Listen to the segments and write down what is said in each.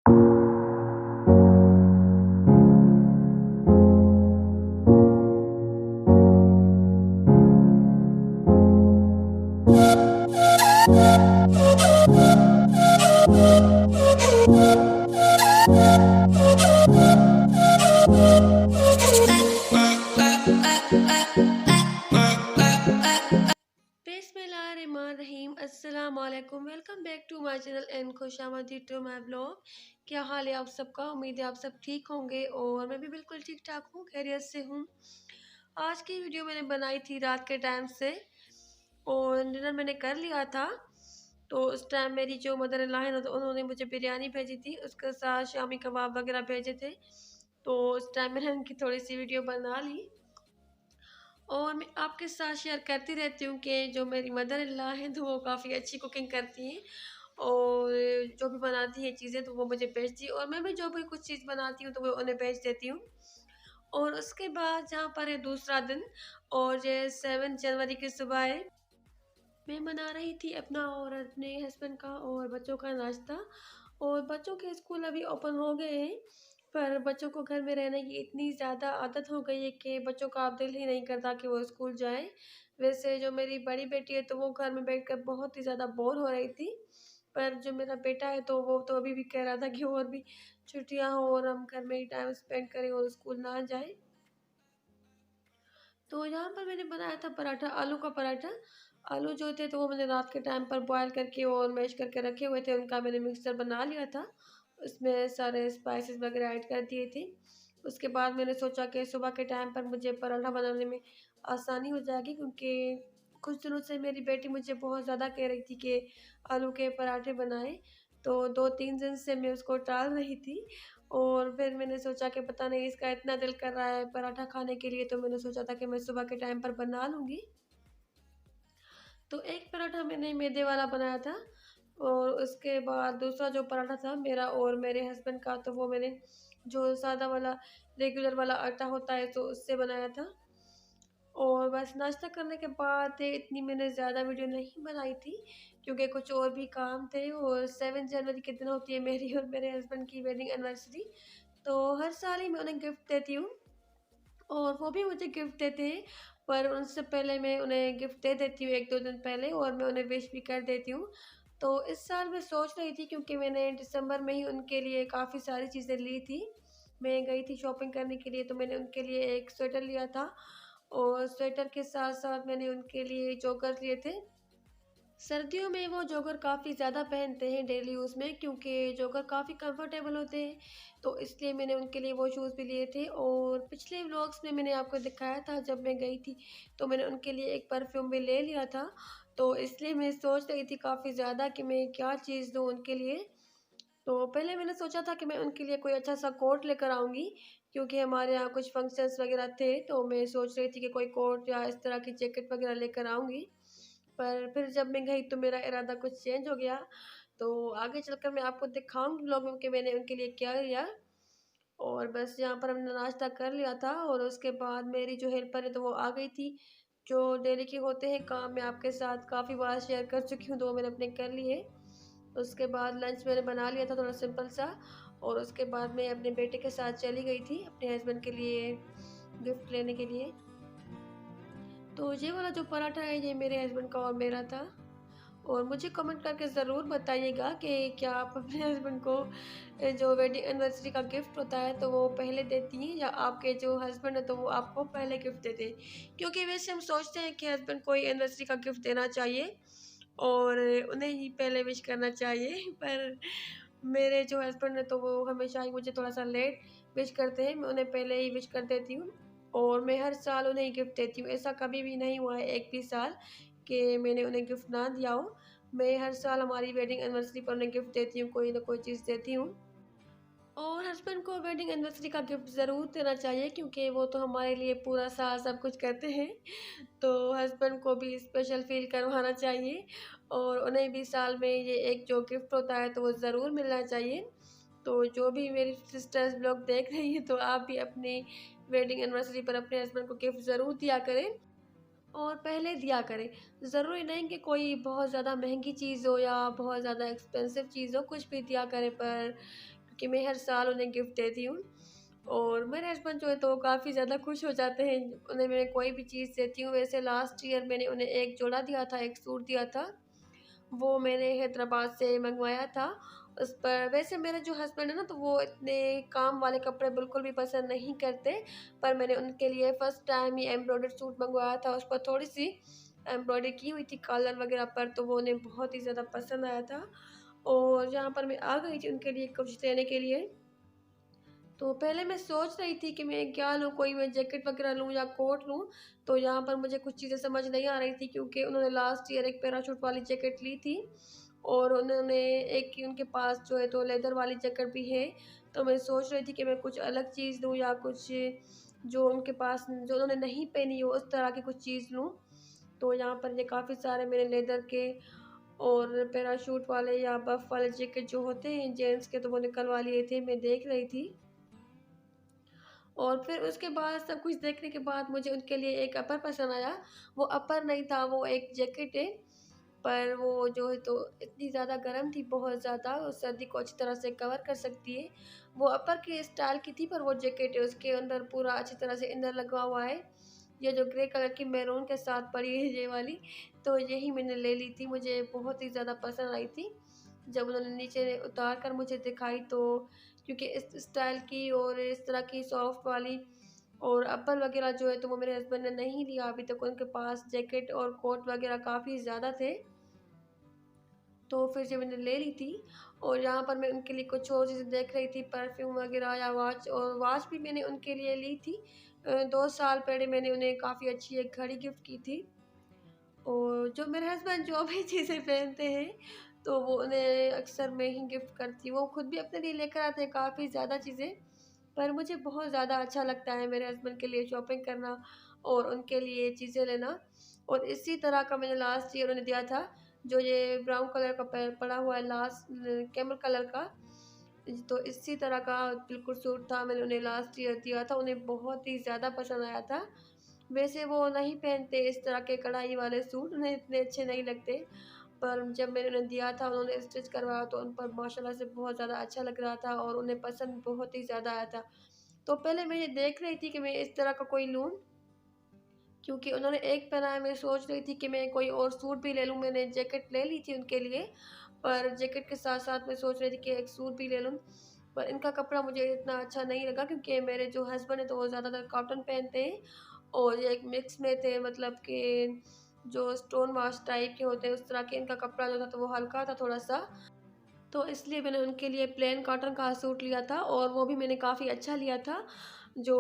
बिस्मिल्लाहिर्रहमानिर्रहीम अस्सलाम वालेकुम। Welcome back to my channel and खुशामदीद टू माय ब्लॉग। क्या हाल है आप सबका? उम्मीद है आप सब ठीक होंगे और मैं भी बिल्कुल ठीक ठाक हूँ, खैरियत से हूँ। आज की वीडियो मैंने बनाई थी रात के टाइम से और डिनर मैंने कर लिया था। तो उस टाइम मेरी जो मदर इन लॉ है तो उन्होंने मुझे बिरयानी भेजी थी, उसके साथ शामी कबाब वगैरह भेजे थे। तो उस टाइम मैंने उनकी थोड़ी सी वीडियो बना ली और मैं आपके साथ शेयर करती रहती हूँ कि जो मेरी मदर इन लॉ हैं तो वो काफ़ी अच्छी कुकिंग करती हैं और जो भी बनाती हैं चीज़ें तो वो मुझे भेजती है और मैं भी जो भी कुछ चीज़ बनाती हूँ तो वो उन्हें भेज देती हूँ। और उसके बाद जहाँ पर है दूसरा दिन और ये 7 जनवरी की सुबह है, मैं बना रही थी अपना और अपने हस्बैंड का और बच्चों का नाश्ता। और बच्चों के स्कूल अभी ओपन हो गए हैं, पर बच्चों को घर में रहने की इतनी ज़्यादा आदत हो गई है कि बच्चों का अब दिल ही नहीं करता कि वो स्कूल जाएं। वैसे जो मेरी बड़ी बेटी है तो वो घर में बैठकर बहुत ही ज़्यादा बोर हो रही थी, पर जो मेरा बेटा है तो वो तो अभी भी कह रहा था कि और भी छुट्टियां हो और हम घर में ही टाइम स्पेंड करें और स्कूल ना जाएं। तो यहाँ पर मैंने बनाया था पराठा, आलू का पराठा। आलू जो थे तो वो मैंने रात के टाइम पर बॉयल करके और मैश करके रखे हुए थे, उनका मैंने मिक्सचर बना लिया था। उसमें सारे स्पाइसेस वगैरह ऐड कर दिए थे। उसके बाद मैंने सोचा कि सुबह के टाइम पर मुझे पराठा बनाने में आसानी हो जाएगी, क्योंकि कुछ दिनों से मेरी बेटी मुझे बहुत ज़्यादा कह रही थी कि आलू के पराठे बनाए। तो 2-3 दिन से मैं उसको टाल रही थी और फिर मैंने सोचा कि पता नहीं इसका इतना दिल कर रहा है पराठा खाने के लिए, तो मैंने सोचा था कि मैं सुबह के टाइम पर बना लूँगी। तो एक पराठा मैंने मैदे वाला बनाया था और उसके बाद दूसरा जो पराठा था मेरा और मेरे हस्बैंड का, तो वो मैंने जो सादा वाला रेगुलर वाला आटा होता है तो उससे बनाया था। और बस नाश्ता करने के बाद इतनी मैंने ज़्यादा वीडियो नहीं बनाई थी, क्योंकि कुछ और भी काम थे। और 7 जनवरी के दिन होती है मेरी और मेरे हस्बैंड की वेडिंग एनिवर्सरी। तो हर साल ही मैं उन्हें गिफ्ट देती हूँ और वो भी मुझे गिफ्ट देते हैं, पर उनसे पहले मैं उन्हें गिफ्ट दे देती हूँ 1-2 दिन पहले और मैं उन्हें विश भी कर देती हूँ। तो इस साल मैं सोच रही थी, क्योंकि मैंने दिसंबर में ही उनके लिए काफ़ी सारी चीज़ें ली थी। मैं गई थी शॉपिंग करने के लिए, तो मैंने उनके लिए एक स्वेटर लिया था और स्वेटर के साथ-साथ मैंने उनके लिए जॉगर्स लिए थे। सर्दियों में वो जॉगर काफ़ी ज़्यादा पहनते हैं डेली यूज़ में, क्योंकि जॉगर काफ़ी कंफर्टेबल होते हैं, तो इसलिए मैंने उनके लिए वो शूज़ भी लिए थे। और पिछले व्लॉग्स में मैंने आपको दिखाया था जब मैं गई थी, तो मैंने उनके लिए एक परफ्यूम भी ले लिया था। तो इसलिए मैं सोच रही थी काफ़ी ज़्यादा कि मैं क्या चीज़ दूँ उनके लिए। तो पहले मैंने सोचा था कि मैं उनके लिए कोई अच्छा सा कोट लेकर आऊँगी, क्योंकि हमारे यहाँ कुछ फंक्शंस वगैरह थे, तो मैं सोच रही थी कि कोई कोट या इस तरह की जैकेट वगैरह लेकर आऊँगी। पर फिर जब मैं गई तो मेरा इरादा कुछ चेंज हो गया। तो आगे चलकर मैं आपको दिखाऊँगी व्लॉग में कि मैंने उनके लिए क्या लिया। और बस यहाँ पर हमने नाश्ता कर लिया था और उसके बाद मेरी जो हेल्पर है तो वो आ गई थी। जो डेली के होते हैं काम, मैं आपके साथ काफ़ी बार शेयर कर चुकी हूँ, तो वो मैंने अपने कर लिए। उसके बाद लंच मैंने बना लिया था थोड़ा सिंपल सा और उसके बाद मैं अपने बेटे के साथ चली गई थी अपने हस्बैंड के लिए गिफ्ट लेने के लिए। तो ये वाला जो पराठा है ये मेरे हस्बैंड का और मेरा था। और मुझे कमेंट करके ज़रूर बताइएगा कि क्या आप अपने हस्बैंड को जो वेडिंग एनिवर्सरी का गिफ्ट होता है तो वो पहले देती हैं, या आपके जो हस्बैंड है तो वो आपको पहले गिफ्ट देते हैं। क्योंकि वैसे हम सोचते हैं कि हस्बैंड को ही एनिवर्सरी का गिफ्ट देना चाहिए और उन्हें ही पहले विश करना चाहिए, पर मेरे जो हस्बैंड है तो वो हमेशा ही मुझे थोड़ा सा लेट विश करते हैं, मैं उन्हें पहले ही विश कर देती हूँ। और मैं हर साल उन्हें गिफ्ट देती हूँ, ऐसा कभी भी नहीं हुआ है एक भी साल कि मैंने उन्हें गिफ्ट ना दिया हो। मैं हर साल हमारी वेडिंग एनिवर्सरी पर उन्हें गिफ्ट देती हूँ, कोई ना कोई चीज़ देती हूँ। और हस्बैंड को वेडिंग एनिवर्सरी का गिफ्ट ज़रूर देना चाहिए, क्योंकि वो तो हमारे लिए पूरा साल सब कुछ करते हैं। तो हस्बैंड को भी स्पेशल फ़ील करवाना चाहिए और उन्हें भी साल में ये एक जो गिफ्ट होता है तो वो ज़रूर मिलना चाहिए। तो जो भी मेरी सिस्टर्स ब्लॉग देख रही हैं तो आप भी अपनी वेडिंग एनिवर्सरी पर अपने हस्बैंड को गिफ्ट ज़रूर दिया करें और पहले दिया करें। ज़रूरी नहीं कि कोई बहुत ज़्यादा महँगी चीज़ हो या बहुत ज़्यादा एक्सपेंसिव चीज़ हो, कुछ भी दिया करें, पर कि मैं हर साल उन्हें गिफ्ट देती हूँ। और मेरे हस्बैंड जो है तो काफ़ी ज़्यादा खुश हो जाते हैं, उन्हें मैं कोई भी चीज़ देती हूँ। वैसे लास्ट ईयर मैंने उन्हें एक जोड़ा दिया था, एक सूट दिया था, वो मैंने हैदराबाद से मँगवाया था। उस पर वैसे मेरे जो हस्बैंड है ना, तो वो इतने काम वाले कपड़े बिल्कुल भी पसंद नहीं करते, पर मैंने उनके लिए फर्स्ट टाइम ही एम्ब्रॉयडर्ड सूट मँगवाया था। उस पर थोड़ी-सी एम्ब्रॉयडरी की हुई थी कॉलर वगैरह पर, तो वो उन्हें बहुत ही ज़्यादा पसंद आया था। और जहाँ पर मैं आ गई थी उनके लिए कुछ लेने के लिए, तो पहले मैं सोच रही थी कि मैं क्या लूँ, कोई मैं जैकेट वगैरह लूँ या कोट लूँ। तो यहाँ पर मुझे कुछ चीज़ें समझ नहीं आ रही थी, क्योंकि उन्होंने लास्ट ईयर एक पैराशूट वाली जैकेट ली थी और उन्होंने एक ही उनके पास जो है तो लेदर वाली जैकेट भी है। तो मैं सोच रही थी कि मैं कुछ अलग चीज़ लूँ या कुछ जो उनके पास जो उन्होंने नहीं पहनी हो उस तरह की कुछ चीज़ लूँ। तो यहाँ पर ये काफ़ी सारे मैंने लेदर के और पैराशूट वाले या बफ वाले जैकेट जो होते हैं जेंट्स के, तो वो निकलवा लिए थे, मैं देख रही थी। और फिर उसके बाद सब कुछ देखने के बाद मुझे उनके लिए एक अपर पसंद आया। वो अपर नहीं था, वो एक जैकेट है, पर वो जो है तो इतनी ज़्यादा गर्म थी, बहुत ज़्यादा, उस सर्दी को अच्छी तरह से कवर कर सकती है। वो अपर के स्टाइल की थी, पर वो जैकेट है उसके अंदर पूरा अच्छी तरह से इनर लगा हुआ है। ये जो ग्रे कलर की मैरून के साथ पड़ी है ये वाली, तो यही मैंने ले ली थी, मुझे बहुत ही ज़्यादा पसंद आई थी। जब उन्होंने नीचे उतार कर मुझे दिखाई, तो क्योंकि इस स्टाइल की और इस तरह की सॉफ्ट वाली और अपर वगैरह जो है तो वो मेरे हस्बैंड ने नहीं लिया अभी तक। उनके पास जैकेट और कोट वगैरह काफ़ी ज़्यादा थे, तो फिर से मैंने ले ली थी। और यहाँ पर मैं उनके लिए कुछ और चीज़ें देख रही थी, परफ्यूम वगैरह या वॉच, और वॉच भी मैंने उनके लिए ली थी। 2 साल पहले मैंने उन्हें काफ़ी अच्छी एक घड़ी गिफ्ट की थी। और जो मेरे हस्बैंड जो भी चीज़ें पहनते हैं, तो वो उन्हें अक्सर मैं ही गिफ्ट करती हूँ। वो खुद भी अपने लिए लेकर आते हैं काफ़ी ज़्यादा चीज़ें, पर मुझे बहुत ज़्यादा अच्छा लगता है मेरे हस्बैंड के लिए शॉपिंग करना और उनके लिए चीज़ें लेना। और इसी तरह का मैंने लास्ट ईयर उन्हें दिया था, जो ये ब्राउन कलर का पड़ा हुआ है लास्ट कैमल कलर का, तो इसी तरह का बिल्कुल सूट था, मैंने उन्हें लास्ट ईयर दिया था, उन्हें बहुत ही ज़्यादा पसंद आया था। वैसे वो नहीं पहनते इस तरह के कढ़ाई वाले सूट, उन्हें इतने अच्छे नहीं लगते, पर जब मैंने उन्हें दिया था, उन्होंने स्टिच करवाया, तो उन पर माशाल्लाह से बहुत ज़्यादा अच्छा लग रहा था और उन्हें पसंद बहुत ही ज़्यादा आया था। तो पहले मैं ये देख रही थी कि मैं इस तरह का कोई लूँ, क्योंकि उन्होंने एक पहना है, मैं सोच रही थी कि मैं कोई और सूट भी ले लूँ। मैंने जैकेट ले ली थी उनके लिए, पर जैकेट के साथ-साथ मैं सोच रही थी कि एक सूट भी ले लूँ। पर इनका कपड़ा मुझे इतना अच्छा नहीं लगा, क्योंकि मेरे जो हस्बैंड हैं तो वो ज़्यादातर कॉटन पहनते हैं और ये एक मिक्स में थे, मतलब कि जो स्टोन वाश टाइप के होते हैं उस तरह के। इनका कपड़ा जो था तो वो हल्का था थोड़ा-सा, तो इसलिए मैंने उनके लिए प्लेन कॉटन का सूट लिया था और वो भी मैंने काफ़ी अच्छा लिया था। जो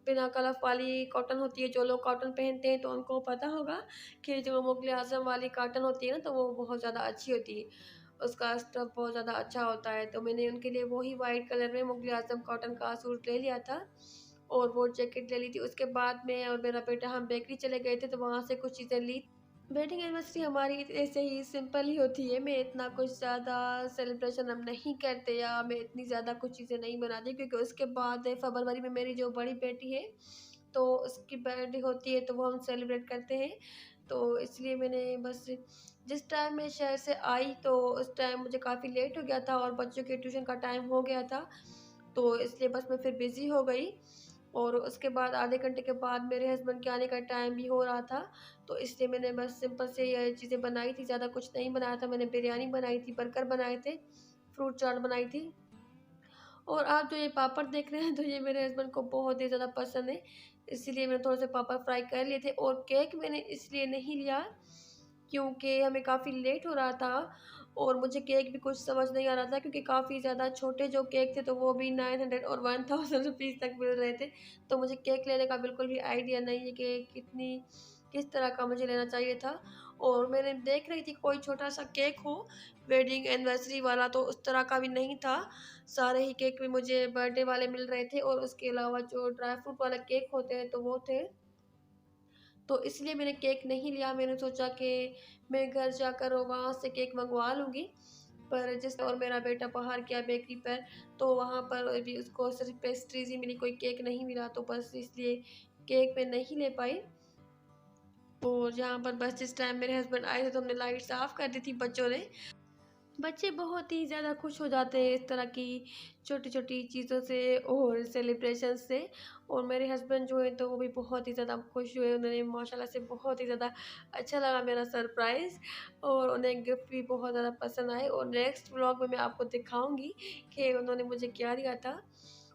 बिना कलफ वाली कॉटन होती है, जो लोग कॉटन पहनते हैं तो उनको पता होगा कि जो मुग़ल आज़म वाली कॉटन होती है ना, तो वो बहुत ज़्यादा अच्छी होती है। उसका स्टफ़ बहुत ज़्यादा अच्छा होता है, तो मैंने उनके लिए वही वाइट कलर में मुग़ल आज़म कॉटन का सूट ले लिया था और वो जैकेट ले ली थी। उसके बाद मैं और मेरा बेटा हम बेकरी चले गए थे, तो वहाँ से कुछ चीज़ें ली। वेडिंग एनिवर्सरी हमारी ऐसे ही सिंपल ही होती है, मैं इतना कुछ ज़्यादा सेलिब्रेशन हम नहीं करते या मैं इतनी ज़्यादा कुछ चीज़ें नहीं बनाती, क्योंकि उसके बाद फरवरी में मेरी जो बड़ी बेटी है, तो उसकी बर्थडे होती है, तो वो हम सेलिब्रेट करते हैं। तो इसलिए मैंने बस जिस टाइम मैं शहर से आई, तो उस टाइम मुझे काफ़ी लेट हो गया था और बच्चों के ट्यूशन का टाइम हो गया था, तो इसलिए बस मैं फिर बिज़ी हो गई। और उसके बाद आधे घंटे के बाद मेरे हस्बैंड के आने का टाइम भी हो रहा था, तो इसलिए मैंने बस सिंपल से ये चीज़ें बनाई थी, ज़्यादा कुछ नहीं बनाया था। मैंने बिरयानी बनाई थी, बर्गर बनाए थे, फ्रूट चाट बनाई थी। और आप जो ये पापड़ देख रहे हैं, तो ये मेरे हस्बैंड को बहुत ही ज़्यादा पसंद है, इसीलिए मैंने थोड़े से पापड़ फ्राई कर लिए थे। और केक मैंने इसलिए नहीं लिया, क्योंकि हमें काफ़ी लेट हो रहा था और मुझे केक भी कुछ समझ नहीं आ रहा था, क्योंकि काफ़ी ज़्यादा छोटे जो केक थे, तो वो भी 900 और 1000 रुपीज़ तक मिल रहे थे। तो मुझे केक लेने का बिल्कुल भी आइडिया नहीं है कि किस तरह का मुझे लेना चाहिए था। और मैंने देख रही थी कोई छोटा-सा केक हो वेडिंग एनिवर्सरी वाला, तो उस तरह का भी नहीं था। सारे ही केक भी मुझे बर्थडे वाले मिल रहे थे और उसके अलावा जो ड्राई फ्रूट वाले केक होते हैं, तो वो थे। तो इसलिए मैंने केक नहीं लिया, मैंने सोचा कि मैं घर जाकर वहाँ से केक मँगवा लूँगी। पर जिस और मेरा बेटा बाहर गया बेकरी पर, तो वहाँ पर भी उसको सिर्फ़ पेस्ट्रीज़ ही मिली, कोई केक नहीं मिला, तो बस इसलिए केक मैं नहीं ले पाई। और जहाँ पर बस जिस टाइम मेरे हस्बैंड आए थे, तो हमने लाइट्स ऑफ़ कर दी थी बच्चों ने। बच्चे बहुत ही ज़्यादा खुश हो जाते हैं इस तरह की छोटी-छोटी चीज़ों से और सेलिब्रेशन से। और मेरे हस्बैंड जो हैं तो वो भी बहुत ही ज़्यादा खुश हुए। उन्होंने माशाल्लाह से बहुत ही ज़्यादा अच्छा लगा मेरा सरप्राइज़ और उन्हें गिफ्ट भी बहुत ज़्यादा पसंद आए। और नेक्स्ट व्लॉग में मैं आपको दिखाऊँगी कि उन्होंने मुझे क्या दिया था।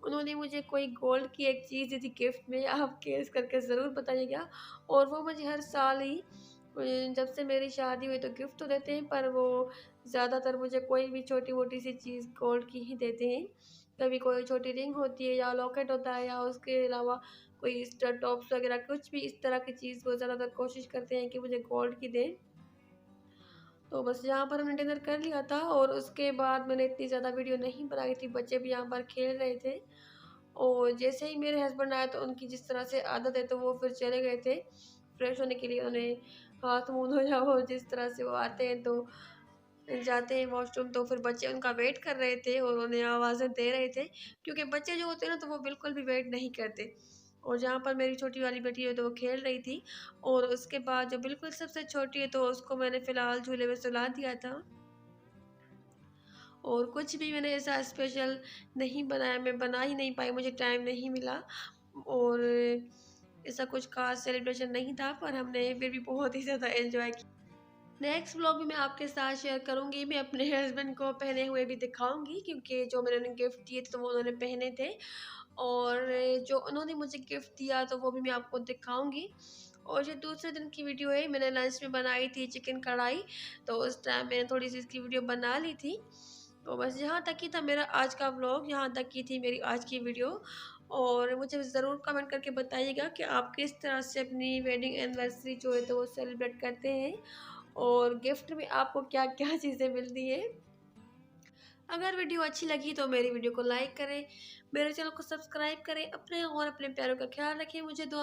उन्होंने मुझे कोई गोल्ड की एक चीज़ दी थी गिफ्ट में, आप गेस करके ज़रूर बताइएगा। और वो मुझे हर साल ही जब से मेरी शादी हुई तो गिफ्ट तो देते हैं, पर वो ज़्यादातर मुझे कोई भी छोटी-मोटी सी चीज़ गोल्ड की ही देते हैं। कभी कोई छोटी रिंग होती है या लॉकेट होता है या उसके अलावा कोई स्टड टॉप्स वगैरह कुछ भी इस तरह की चीज़ वो ज़्यादातर कोशिश करते हैं कि मुझे गोल्ड की दें। तो बस यहाँ पर हमने डिनर कर लिया था और उसके बाद मैंने इतनी ज़्यादा वीडियो नहीं बनाई थी, बच्चे भी यहाँ पर खेल रहे थे। और जैसे ही मेरे हस्बैंड आए तो उनकी जिस तरह से आदत है तो वो फिर चले गए थे फ्रेश होने के लिए। उन्हें हाथ मुँह धोया, वो जिस तरह से वो आते हैं तो जाते हैं वॉशरूम, तो फिर बच्चे उनका वेट कर रहे थे और उन्हें आवाज़ें दे रहे थे, क्योंकि बच्चे जो होते हैं ना तो वो बिल्कुल भी वेट नहीं करते। और जहाँ पर मेरी छोटी वाली बेटी है तो वो खेल रही थी। और उसके बाद जो बिल्कुल सबसे छोटी है तो उसको मैंने फ़िलहाल झूले में सुला दिया था। और कुछ भी मैंने ऐसा स्पेशल नहीं बनाया, मैं बना ही नहीं पाई, मुझे टाइम नहीं मिला। और ऐसा कुछ ख़ास सेलिब्रेशन नहीं था, पर हमने फिर भी बहुत ही ज़्यादा एन्जॉय किया। नेक्स्ट व्लॉग भी मैं आपके साथ शेयर करूँगी, मैं अपने हस्बैंड को पहने हुए भी दिखाऊँगी, क्योंकि जो मैंने उन्हें गिफ्ट दिए थे तो वो उन्होंने पहने थे। और जो उन्होंने मुझे गिफ्ट दिया तो वो भी मैं आपको दिखाऊँगी। और जो दूसरे दिन की वीडियो है, मैंने लंच में बनाई थी चिकन कढ़ाई, तो उस टाइम मैंने थोड़ी-सी इसकी वीडियो बना ली थी। तो बस यहाँ तक ही था मेरा आज का व्लॉग, यहाँ तक की थी मेरी आज की वीडियो। और मुझे ज़रूर कमेंट करके बताइएगा कि आप किस तरह से अपनी वेडिंग एनिवर्सरी जो है तो वो सेलिब्रेट करते हैं और गिफ्ट में आपको क्या-क्या चीज़ें मिलती हैं। अगर वीडियो अच्छी लगी तो मेरी वीडियो को लाइक करें, मेरे चैनल को सब्सक्राइब करें, अपने और अपने प्यारों का ख़्याल रखें। मुझे दुआ